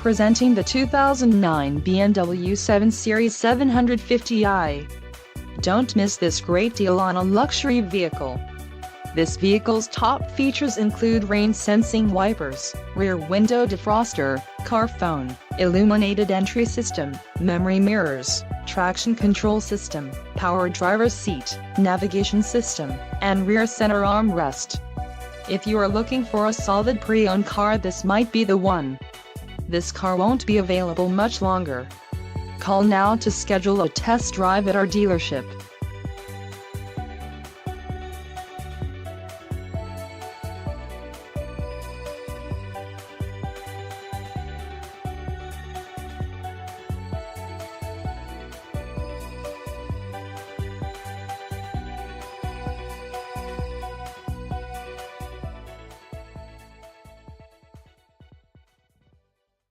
Presenting the 2009 BMW 7 Series 750i. Don't miss this great deal on a luxury vehicle. This vehicle's top features include rain-sensing wipers, rear window defroster, car phone, illuminated entry system, memory mirrors, traction control system, power driver's seat, navigation system, and rear center armrest. If you are looking for a solid pre-owned car, this might be the one. This car won't be available much longer. Call now to schedule a test drive at our dealership.